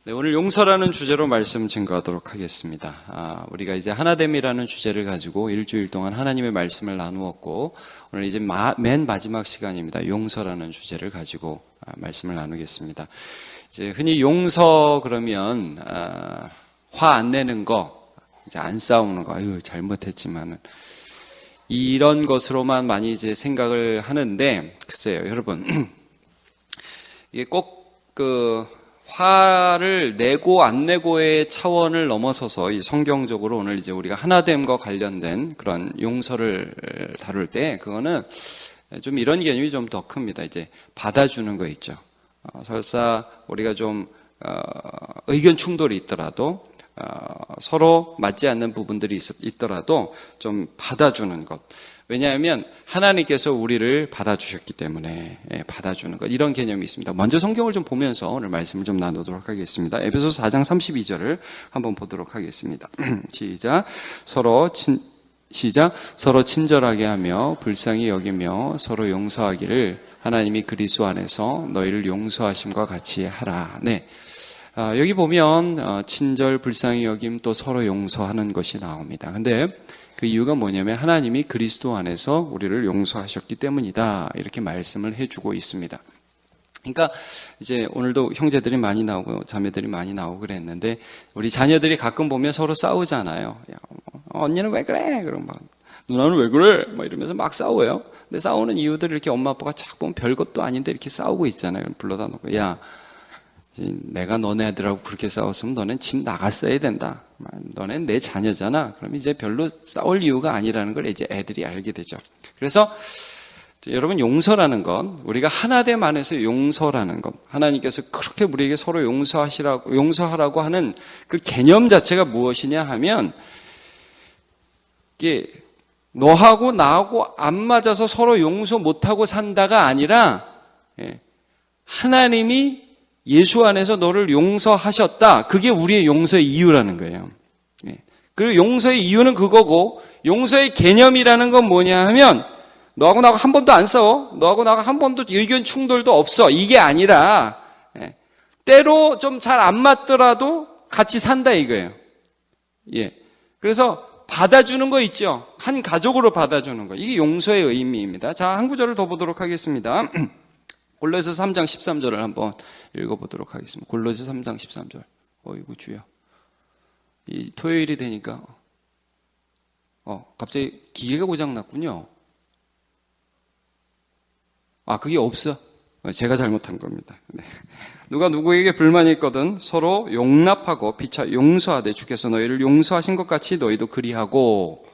네, 오늘 용서라는 주제로 말씀 증거하도록 하겠습니다. 우리가 이제 하나됨이라는 주제를 가지고 일주일 동안 하나님의 말씀을 나누었고, 오늘 이제 맨 마지막 시간입니다. 용서라는 주제를 가지고 말씀을 나누겠습니다. 이제 흔히 용서 그러면 화 안 내는 거, 이제 안 싸우는 거, 아유 잘못했지만은 이런 것으로만 많이 이제 생각을 하는데, 글쎄요, 여러분 이게 꼭 화를 내고 안 내고의 차원을 넘어서서 이 성경적으로 오늘 이제 우리가 하나됨과 관련된 그런 용서를 다룰 때 그거는 좀 이런 개념이 좀 더 큽니다. 이제 받아주는 거 있죠. 설사 우리가 좀 의견 충돌이 있더라도 서로 맞지 않는 부분들이 있더라도 좀 받아주는 것. 왜냐하면 하나님께서 우리를 받아주셨기 때문에 받아주는 것, 이런 개념이 있습니다. 먼저 성경을 좀 보면서 오늘 말씀을 좀 나누도록 하겠습니다. 에베소서 4장 32절을 한번 보도록 하겠습니다. 시작. 서로 친절하게 하며 불쌍히 여기며 서로 용서하기를 하나님이 그리스도 안에서 너희를 용서하심과 같이 하라. 네. 여기 보면 친절, 불쌍히 여김, 또 서로 용서하는 것이 나옵니다. 근데 그 이유가 뭐냐면 하나님이 그리스도 안에서 우리를 용서하셨기 때문이다, 이렇게 말씀을 해주고 있습니다. 그러니까 이제 오늘도 형제들이 많이 나오고 자매들이 많이 나오고 그랬는데, 우리 자녀들이 가끔 보면 서로 싸우잖아요. 야, 언니는 왜 그래? 그럼 막 누나는 왜 그래? 막 이러면서 막 싸워요. 근데 싸우는 이유들을 이렇게 엄마 아빠가 착 보면 별것도 아닌데 이렇게 싸우고 있잖아요. 불러다 놓고, 야, 내가 너네들하고 그렇게 싸웠으면 너넨 집 나갔어야 된다. 너넨 내 자녀잖아. 그럼 이제 별로 싸울 이유가 아니라는 걸 이제 애들이 알게 되죠. 그래서 여러분, 용서라는 건, 우리가 하나됨 안에서 용서라는 것, 하나님께서 그렇게 우리에게 서로 용서하라고 하는 그 개념 자체가 무엇이냐 하면, 이게 너하고 나하고 안 맞아서 서로 용서 못하고 산다가 아니라, 하나님이 예수 안에서 너를 용서하셨다. 그게 우리의 용서의 이유라는 거예요. 그리고 용서의 이유는 그거고, 용서의 개념이라는 건 뭐냐 하면, 너하고 나하고 한 번도 안 싸워. 너하고 나하고 한 번도 의견 충돌도 없어. 이게 아니라, 때로 좀 잘 안 맞더라도 같이 산다 이거예요. 그래서 받아주는 거 있죠. 한 가족으로 받아주는 거. 이게 용서의 의미입니다. 자, 한 구절을 더 보도록 하겠습니다. 골로새서 3장 13절을 한번 읽어보도록 하겠습니다. 골로새서 3장 13절. 어이구 주여. 이 토요일이 되니까 갑자기 기계가 고장났군요. 그게 없어. 제가 잘못한 겁니다. 네. 누가 누구에게 불만이 있거든 서로 용납하고 피차 용서하되 주께서 너희를 용서하신 것 같이 너희도 그리하고.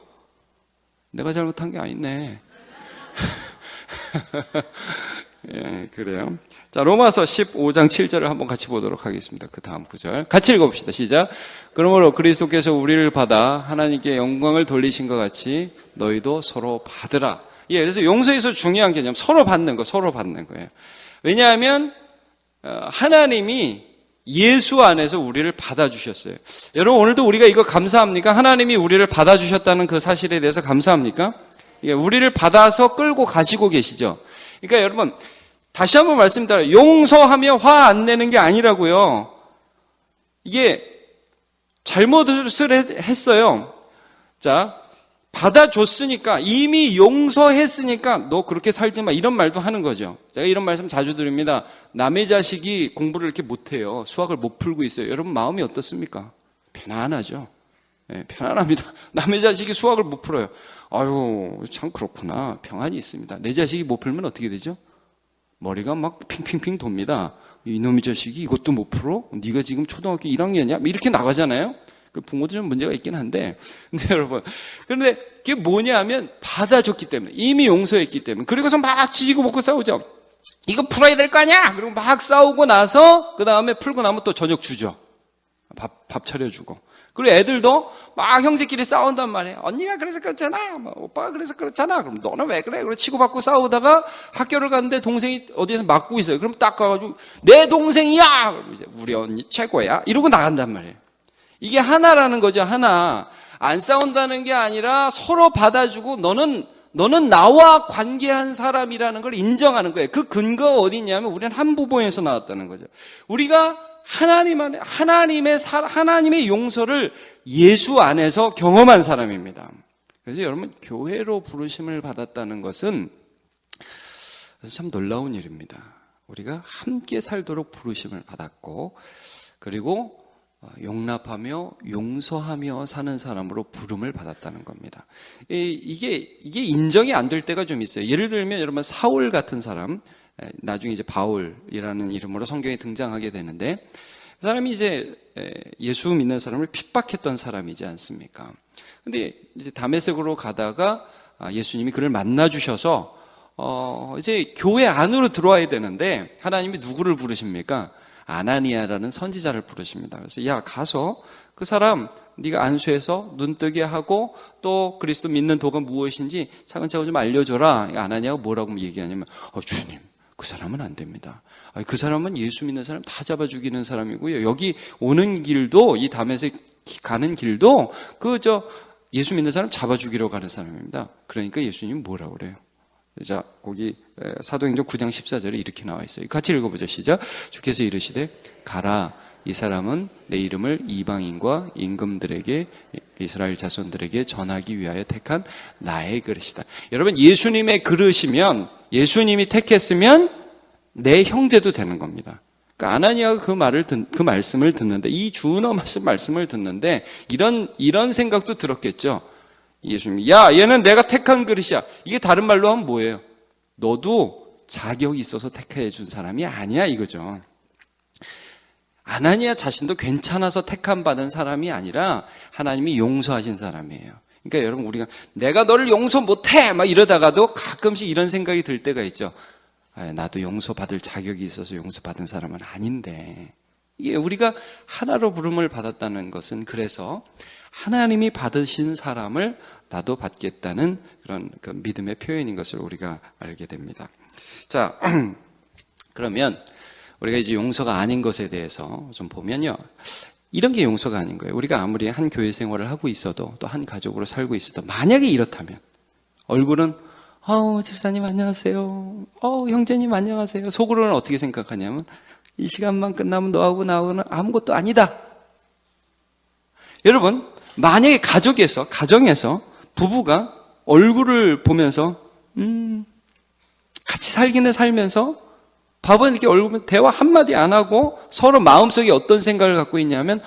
내가 잘못한 게 아니네. 그래요. 자, 로마서 15장 7절을 한번 같이 보도록 하겠습니다. 그 다음 구절 같이 읽어봅시다. 시작. 그러므로 그리스도께서 우리를 받아 하나님께 영광을 돌리신 것 같이 너희도 서로 받으라. 그래서 용서에서 중요한 개념, 서로 받는 거예요. 왜냐하면 하나님이 예수 안에서 우리를 받아주셨어요. 여러분, 오늘도 우리가 이거 감사합니까? 하나님이 우리를 받아주셨다는 그 사실에 대해서 감사합니까? 우리를 받아서 끌고 가시고 계시죠. 그러니까 여러분, 다시 한번 말씀드려요. 용서하며 화 안 내는 게 아니라고요. 이게 잘못을 했어요. 자, 받아줬으니까, 이미 용서했으니까 너 그렇게 살지 마, 이런 말도 하는 거죠. 제가 이런 말씀 자주 드립니다. 남의 자식이 공부를 이렇게 못해요. 수학을 못 풀고 있어요. 여러분 마음이 어떻습니까? 편안하죠. 편안합니다. 남의 자식이 수학을 못 풀어요. 아유, 참 그렇구나. 평안이 있습니다. 내 자식이 못 풀면 어떻게 되죠? 머리가 막 핑핑핑 돕니다. 이놈의 자식이 이것도 못 풀어? 네가 지금 초등학교 1학년이야? 이렇게 나가잖아요. 부모도 좀 문제가 있긴 한데, 근데 여러분, 그런데 그게 뭐냐 하면 받아줬기 때문에, 이미 용서했기 때문에. 그리고서 막 지지고 볶고 싸우죠. 이거 풀어야 될 거 아니야? 그리고 막 싸우고 나서 그 다음에 풀고 나면 또 저녁 주죠. 밥 차려주고. 그리고 애들도 막 형제끼리 싸운단 말이에요. 언니가 그래서 그렇잖아. 오빠가 그래서 그렇잖아. 그럼 너는 왜 그래? 그리고 치고받고 싸우다가 학교를 갔는데 동생이 어디에서 맞고 있어요. 그럼 딱 가가지고 내 동생이야. 그럼 이제 우리 언니 최고야. 이러고 나간단 말이에요. 이게 하나라는 거죠. 하나. 안 싸운다는 게 아니라 서로 받아주고 너는 나와 관계한 사람이라는 걸 인정하는 거예요. 그 근거가 어디 있냐면 우리는 한 부모에서 나왔다는 거죠. 우리가 하나님의 용서를 예수 안에서 경험한 사람입니다. 그래서 여러분, 교회로 부르심을 받았다는 것은 참 놀라운 일입니다. 우리가 함께 살도록 부르심을 받았고, 그리고 용납하며 용서하며 사는 사람으로 부름을 받았다는 겁니다. 이게 인정이 안 될 때가 좀 있어요. 예를 들면 여러분, 사울 같은 사람, 나중에 이제 바울이라는 이름으로 성경에 등장하게 되는데, 그 사람이 이제 예수 믿는 사람을 핍박했던 사람이지 않습니까? 근데 이제 다메섹으로 가다가 예수님이 그를 만나 주셔서 이제 교회 안으로 들어와야 되는데, 하나님이 누구를 부르십니까? 아나니아라는 선지자를 부르십니다. 그래서 야, 가서 그 사람 네가 안수해서 눈뜨게 하고 또 그리스도 믿는 도가 무엇인지 차근차근 좀 알려줘라. 아나니아가 뭐라고 얘기하냐면, 주님, 그 사람은 안 됩니다. 그 사람은 예수 믿는 사람 다 잡아 죽이는 사람이고요. 여기 오는 길도, 이 다메섹 가는 길도 예수 믿는 사람 잡아 죽이러 가는 사람입니다. 그러니까 예수님은 뭐라고 그래요? 자, 거기 사도행전 9장 14절에 이렇게 나와 있어요. 같이 읽어보죠. 시작. 주께서 이르시되 가라, 이 사람은 내 이름을 이방인과 임금들에게, 이스라엘 자손들에게 전하기 위하여 택한 나의 그릇이다. 여러분, 예수님의 그릇이면, 예수님이 택했으면 내 형제도 되는 겁니다. 그러니까 아나니아가 그 말씀을 듣는데, 이 주운하신 말씀을 듣는데 이런 생각도 들었겠죠. 예수님이, 야, 얘는 내가 택한 그릇이야. 이게 다른 말로 하면 뭐예요? 너도 자격이 있어서 택해 준 사람이 아니야, 이거죠. 아나니아 자신도 괜찮아서 택함 받은 사람이 아니라 하나님이 용서하신 사람이에요. 그러니까 여러분, 우리가 내가 너를 용서 못해 막 이러다가도 가끔씩 이런 생각이 들 때가 있죠. 나도 용서받을 자격이 있어서 용서받은 사람은 아닌데. 이게 우리가 하나로 부름을 받았다는 것은, 그래서 하나님이 받으신 사람을 나도 받겠다는 그런 그 믿음의 표현인 것을 우리가 알게 됩니다. 자, 그러면 우리가 이제 용서가 아닌 것에 대해서 좀 보면요, 이런 게 용서가 아닌 거예요. 우리가 아무리 한 교회 생활을 하고 있어도, 또 한 가족으로 살고 있어도, 만약에 이렇다면 얼굴은 집사님 안녕하세요, 형제님 안녕하세요, 속으로는 어떻게 생각하냐면, 이 시간만 끝나면 너하고 나하고는 아무것도 아니다. 여러분, 만약에 가정에서 부부가 얼굴을 보면서 같이 살기는 살면서 밥은 이렇게 얼굴 대화 한마디 안 하고 서로 마음속에 어떤 생각을 갖고 있냐면,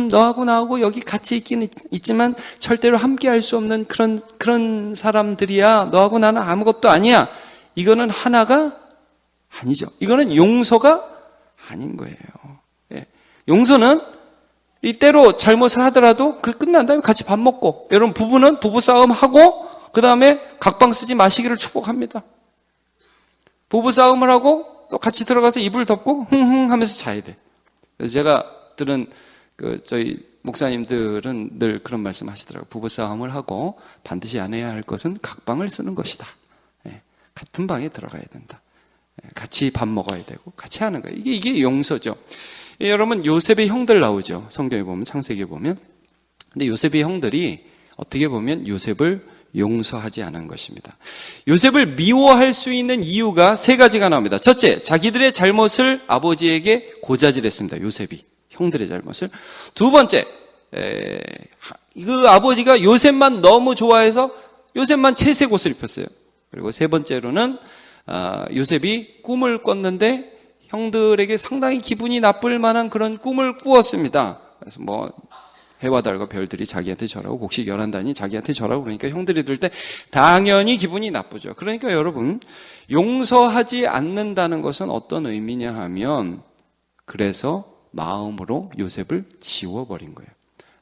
너하고 나하고 여기 같이 있기는 있지만 절대로 함께 할 수 없는 그런 사람들이야. 너하고 나는 아무것도 아니야. 이거는 하나가 아니죠. 이거는 용서가 아닌 거예요. 예. 용서는 이때로 잘못을 하더라도 그 끝난 다음에 같이 밥 먹고, 여러분, 부부는 부부싸움 하고 그 다음에 각방 쓰지 마시기를 축복합니다. 부부싸움을 하고 또 같이 들어가서 이불 덮고 흥흥 하면서 자야 돼. 그래서 제가 들은 저희 목사님들은 늘 그런 말씀 하시더라고요. 부부싸움을 하고 반드시 안 해야 할 것은 각방을 쓰는 것이다. 예. 같은 방에 들어가야 된다. 예. 같이 밥 먹어야 되고 같이 하는 거예요. 이게 용서죠. 예, 여러분, 요셉의 형들 나오죠. 성경에 보면, 창세기에 보면. 근데 요셉의 형들이 어떻게 보면 요셉을 용서하지 않은 것입니다. 요셉을 미워할 수 있는 이유가 세 가지가 나옵니다. 첫째, 자기들의 잘못을 아버지에게 고자질했습니다. 요셉이 형들의 잘못을. 두 번째, 그 아버지가 요셉만 너무 좋아해서 요셉만 채색 옷을 입혔어요. 그리고 세 번째로는 요셉이 꿈을 꿨는데 형들에게 상당히 기분이 나쁠 만한 그런 꿈을 꾸었습니다. 그래서 해와 달과 별들이 자기한테 절하고 곡식 11단이 자기한테 절하고, 그러니까 형들이 들 때 당연히 기분이 나쁘죠. 그러니까 여러분, 용서하지 않는다는 것은 어떤 의미냐 하면, 그래서 마음으로 요셉을 지워버린 거예요.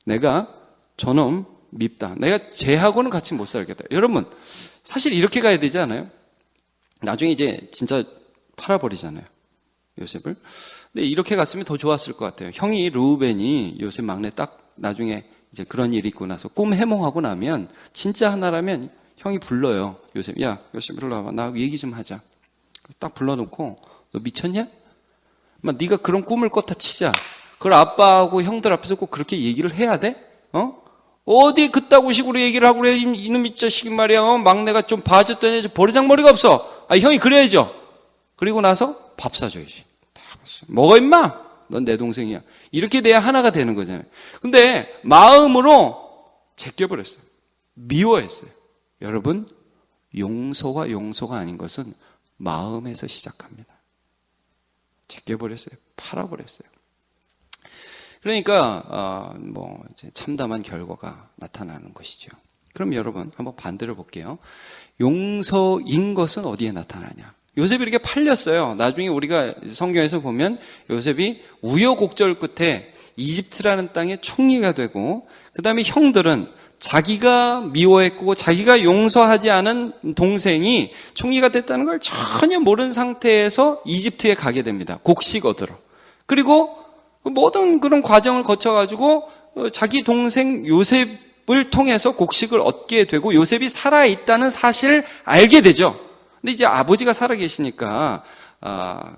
내가 저놈 밉다. 내가 쟤하고는 같이 못 살겠다. 여러분, 사실 이렇게 가야 되지 않아요? 나중에 이제 진짜 팔아버리잖아요, 요셉을. 근데 이렇게 갔으면 더 좋았을 것 같아요. 형이 르우벤이 요셉 막내 딱 나중에 이제 그런 일이 있고 나서 꿈 해몽하고 나면, 진짜 하나라면 형이 불러요. 요셉, 야, 요셉 일로 와봐. 나하고 얘기 좀 하자. 딱 불러놓고, 너 미쳤냐? 네가 그런 꿈을 꿨다 치자. 그걸 아빠하고 형들 앞에서 꼭 그렇게 얘기를 해야 돼? 어디 그따구 식으로 얘기를 하고 그래. 이놈 이 자식이 말이야. 막내가 좀 봐줬더니 버르장머리가 없어. 형이 그래야죠. 그리고 나서 밥 사줘야지. 뭐가 임마? 넌 내 동생이야. 이렇게 돼야 하나가 되는 거잖아요. 근데 마음으로 제껴버렸어요. 미워했어요. 여러분, 용서가 용서가 아닌 것은 마음에서 시작합니다. 제껴버렸어요. 팔아버렸어요. 그러니까 이제 참담한 결과가 나타나는 것이죠. 그럼 여러분 한번 반대로 볼게요. 용서인 것은 어디에 나타나냐? 요셉이 이렇게 팔렸어요. 나중에 우리가 성경에서 보면 요셉이 우여곡절 끝에 이집트라는 땅의 총리가 되고, 그 다음에 형들은 자기가 미워했고 자기가 용서하지 않은 동생이 총리가 됐다는 걸 전혀 모르는 상태에서 이집트에 가게 됩니다. 곡식 얻으러. 그리고 모든 그런 과정을 거쳐가지고 자기 동생 요셉을 통해서 곡식을 얻게 되고 요셉이 살아있다는 사실을 알게 되죠. 근데 이제 아버지가 살아계시니까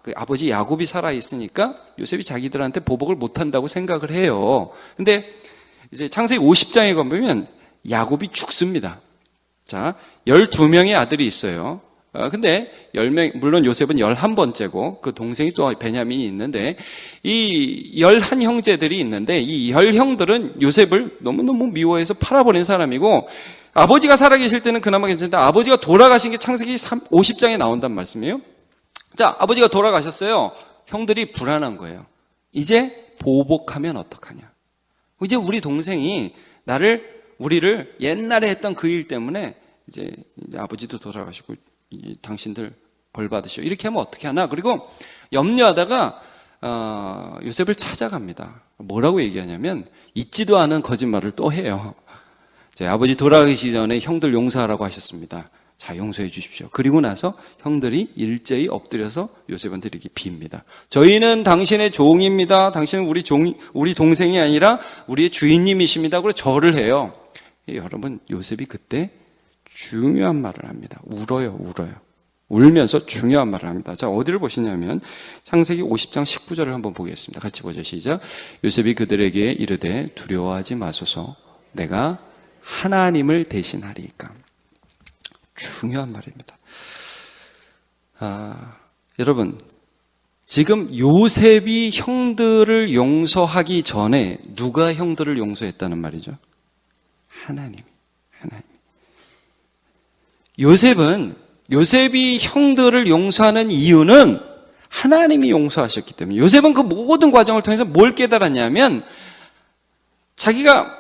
그 아버지 야곱이 살아있으니까 요셉이 자기들한테 보복을 못한다고 생각을 해요. 근데 이제 창세기 50장에 가보면 야곱이 죽습니다. 자, 12명의 아들이 있어요. 근데 10명, 물론 요셉은 11번째고 그 동생이 또 베냐민이 있는데 이 11형제들이 있는데 이 10형들은 요셉을 너무너무 미워해서 팔아버린 사람이고, 아버지가 살아계실 때는 그나마 괜찮은데 아버지가 돌아가신 게 창세기 50장에 나온단 말씀이에요. 자, 아버지가 돌아가셨어요. 형들이 불안한 거예요. 이제 보복하면 어떡하냐. 이제 우리 동생이 우리를 옛날에 했던 그 일 때문에 이제 아버지도 돌아가시고 당신들 벌 받으시오. 이렇게 하면 어떻게 하나. 그리고 염려하다가 요셉을 찾아갑니다. 뭐라고 얘기하냐면 잊지도 않은 거짓말을 또 해요. 제 아버지 돌아가시기 전에 형들 용서하라고 하셨습니다. 자, 용서해 주십시오. 그리고 나서 형들이 일제히 엎드려서 요셉한테 이렇게 빕니다. 저희는 당신의 종입니다. 당신은 우리 동생이 아니라 우리의 주인님이십니다. 그리고 절을 해요. 여러분, 요셉이 그때 중요한 말을 합니다. 울어요. 울면서 중요한 말을 합니다. 자, 어디를 보시냐면 창세기 50장 19절을 한번 보겠습니다. 같이 보죠. 시작. 요셉이 그들에게 이르되 두려워하지 마소서, 내가 하나님을 대신하리이까. 중요한 말입니다. 여러분, 지금 요셉이 형들을 용서하기 전에 누가 형들을 용서했다는 말이죠? 하나님. 요셉이 형들을 용서하는 이유는 하나님이 용서하셨기 때문에. 요셉은 그 모든 과정을 통해서 뭘 깨달았냐면, 자기가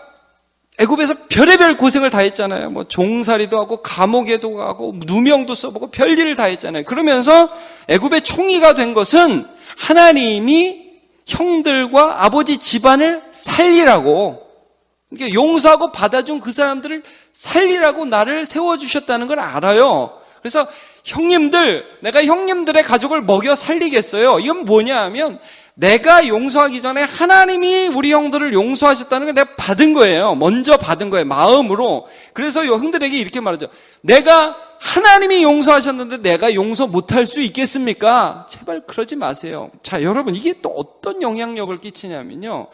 애굽에서 별의별 고생을 다 했잖아요. 종살이도 하고 감옥에도 가고 누명도 써보고 별일을 다 했잖아요. 그러면서 애굽의 총리가 된 것은 하나님이 형들과 아버지 집안을 살리라고, 그러니까 용서하고 받아준 그 사람들을 살리라고 나를 세워주셨다는 걸 알아요. 그래서 내가 형님들의 가족을 먹여 살리겠어요. 이건 뭐냐 하면, 내가 용서하기 전에 하나님이 우리 형들을 용서하셨다는 걸 내가 받은 거예요. 먼저 받은 거예요. 마음으로. 그래서 형들에게 이렇게 말하죠. 내가 하나님이 용서하셨는데 내가 용서 못할 수 있겠습니까? 제발 그러지 마세요. 자, 여러분, 이게 또 어떤 영향력을 끼치냐면요.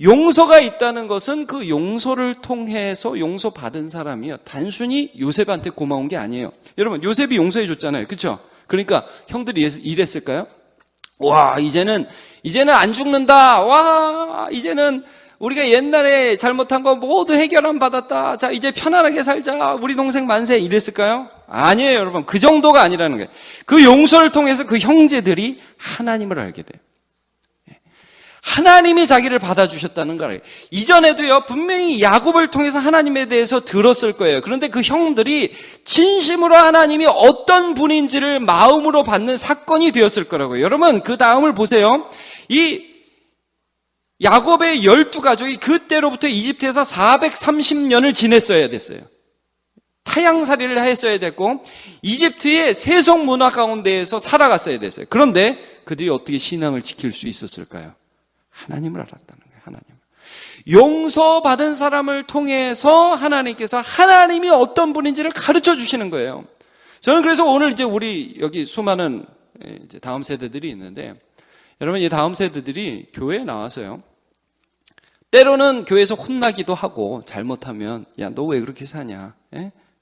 용서가 있다는 것은 그 용서를 통해서 용서받은 사람이요, 단순히 요셉한테 고마운 게 아니에요. 여러분, 요셉이 용서해 줬잖아요. 그렇죠? 그러니까 형들이 이랬을까요? 와, 이제는 안 죽는다. 와, 이제는 우리가 옛날에 잘못한 거 모두 해결함 받았다. 자, 이제 편안하게 살자. 우리 동생 만세. 이랬을까요? 아니에요, 여러분. 그 정도가 아니라는 거예요. 그 용서를 통해서 그 형제들이 하나님을 알게 돼요. 하나님이 자기를 받아주셨다는 걸 알아요. 이전에도요, 분명히 야곱을 통해서 하나님에 대해서 들었을 거예요. 그런데 그 형들이 진심으로 하나님이 어떤 분인지를 마음으로 받는 사건이 되었을 거라고요. 여러분, 그 다음을 보세요. 이 야곱의 12가족이 그때로부터 이집트에서 430년을 지냈어야 됐어요. 타향살이를 했어야 됐고, 이집트의 세속 문화 가운데에서 살아갔어야 됐어요. 그런데 그들이 어떻게 신앙을 지킬 수 있었을까요? 하나님을 알았다는 거예요. 하나님. 용서받은 사람을 통해서 하나님께서 하나님이 어떤 분인지를 가르쳐 주시는 거예요. 저는 그래서 오늘 이제 우리 여기 수많은 이제 다음 세대들이 있는데, 여러분, 이 다음 세대들이 교회에 나와서요, 때로는 교회에서 혼나기도 하고, 잘못하면 야, 너 왜 그렇게 사냐,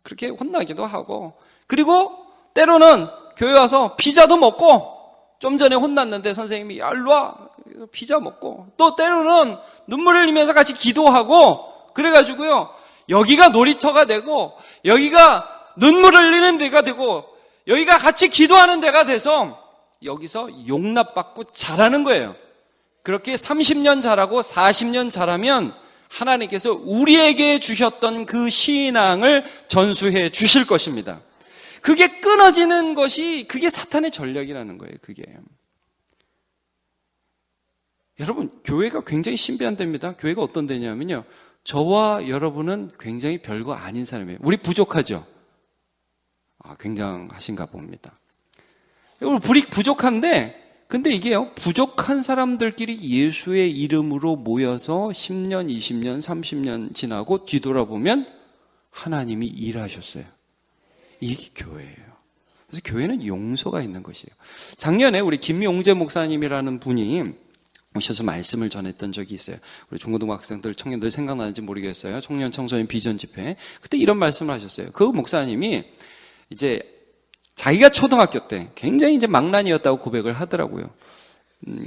그렇게 혼나기도 하고, 그리고 때로는 교회 와서 피자도 먹고, 좀 전에 혼났는데 선생님이 야, 일로 와, 피자 먹고 또 때로는 눈물을 흘리면서 같이 기도하고 그래가지고요. 여기가 놀이터가 되고 여기가 눈물을 흘리는 데가 되고 여기가 같이 기도하는 데가 돼서 여기서 용납받고 자라는 거예요. 그렇게 30년 자라고 40년 자라면 하나님께서 우리에게 주셨던 그 신앙을 전수해 주실 것입니다. 그게 끊어지는 것이 그게 사탄의 전략이라는 거예요. 그게. 여러분, 교회가 굉장히 신비한 데입니다. 교회가 어떤 데냐면요. 저와 여러분은 굉장히 별거 아닌 사람이에요. 우리 부족하죠? 굉장하신가 봅니다. 우리 부족한데 근데 이게요, 부족한 사람들끼리 예수의 이름으로 모여서 10년, 20년, 30년 지나고 뒤돌아보면 하나님이 일하셨어요. 이게 교회예요. 그래서 교회는 용서가 있는 것이에요. 작년에 우리 김용재 목사님이라는 분이 오셔서 말씀을 전했던 적이 있어요. 우리 중고등학생들, 청년들 생각나는지 모르겠어요. 청년 청소년 비전 집회. 그때 이런 말씀을 하셨어요. 그 목사님이 이제 자기가 초등학교 때 굉장히 이제 망난이였다고 고백을 하더라고요.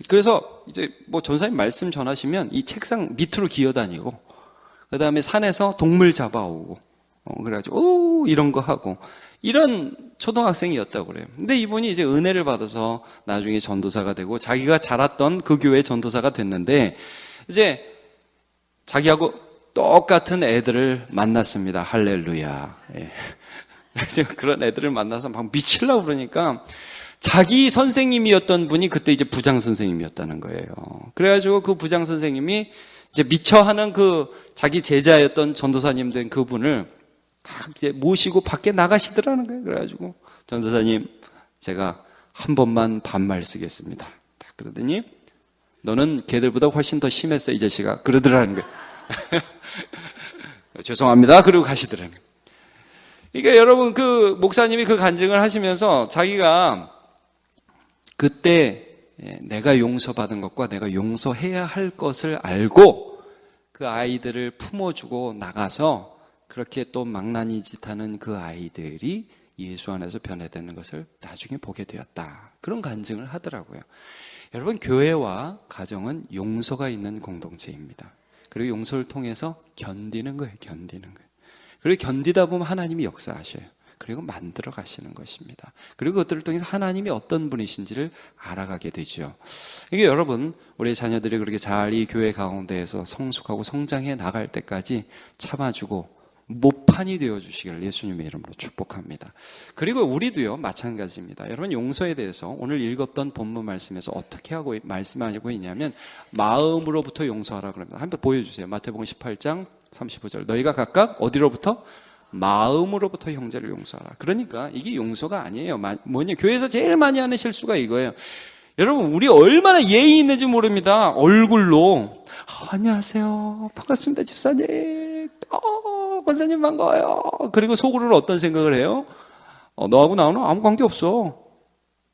그래서 이제 뭐 전사님 말씀 전하시면 이 책상 밑으로 기어다니고, 그 다음에 산에서 동물 잡아오고, 그래가지고, 이런 거 하고, 이런 초등학생이었다고 그래요. 근데 이분이 이제 은혜를 받아서 나중에 전도사가 되고, 자기가 자랐던 그 교회 전도사가 됐는데, 이제 자기하고 똑같은 애들을 만났습니다. 할렐루야. 예. 그런 애들을 만나서 막 미치려고 그러니까 자기 선생님이었던 분이 그때 이제 부장 선생님이었다는 거예요. 그래가지고 그 부장 선생님이 이제 미쳐하는 그 자기 제자였던 전도사님 된 그분을 다 이제 모시고 밖에 나가시더라는 거예요. 그래가지고 전도사님, 제가 한 번만 반말 쓰겠습니다. 그러더니 너는 걔들보다 훨씬 더 심했어 이 자식아. 그러더라는 거예요. 죄송합니다. 그러고 가시더라는 거예요. 그러니까 여러분, 그 목사님이 그 간증을 하시면서 자기가 그때 내가 용서받은 것과 내가 용서해야 할 것을 알고 그 아이들을 품어주고 나가서 그렇게 또 망나니 짓하는 그 아이들이 예수 안에서 변화되는 것을 나중에 보게 되었다. 그런 간증을 하더라고요. 여러분, 교회와 가정은 용서가 있는 공동체입니다. 그리고 용서를 통해서 견디는 거예요. 견디는 거예요. 그리고 견디다 보면 하나님이 역사하셔요. 그리고 만들어 가시는 것입니다. 그리고 그것들을 통해서 하나님이 어떤 분이신지를 알아가게 되죠. 이게 여러분, 우리 자녀들이 그렇게 잘 이 교회 가운데에서 성숙하고 성장해 나갈 때까지 참아주고 모판이 되어주시기를 예수님의 이름으로 축복합니다. 그리고 우리도요, 마찬가지입니다. 여러분, 용서에 대해서 오늘 읽었던 본문 말씀에서 어떻게 하고 말씀하고 있냐면 마음으로부터 용서하라 그럽니다. 한번 보여주세요. 마태복음 18장 35절. 너희가 각각 어디로부터? 마음으로부터 형제를 용서하라. 그러니까 이게 용서가 아니에요. 뭐냐? 교회에서 제일 많이 하는 실수가 이거예요. 여러분, 우리 얼마나 예의 있는지 모릅니다. 얼굴로 안녕하세요, 반갑습니다 집사님, 권사님 반가워요. 그리고 속으로는 어떤 생각을 해요? 너하고 나는 아무 관계 없어.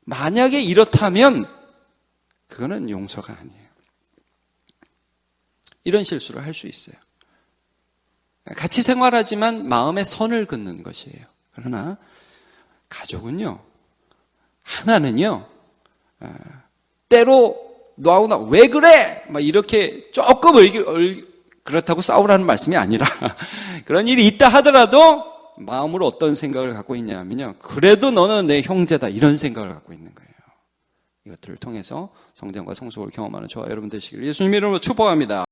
만약에 이렇다면 그거는 용서가 아니에요. 이런 실수를 할 수 있어요. 같이 생활하지만 마음에 선을 긋는 것이에요. 그러나 가족은요, 하나는요, 때로 너하고 나 왜 그래? 막 이렇게 조금 그렇다고 싸우라는 말씀이 아니라 그런 일이 있다 하더라도 마음으로 어떤 생각을 갖고 있냐면요, 그래도 너는 내 형제다, 이런 생각을 갖고 있는 거예요. 이것들을 통해서 성장과 성숙을 경험하는 저와 여러분 되시기를 예수님 이름으로 축복합니다.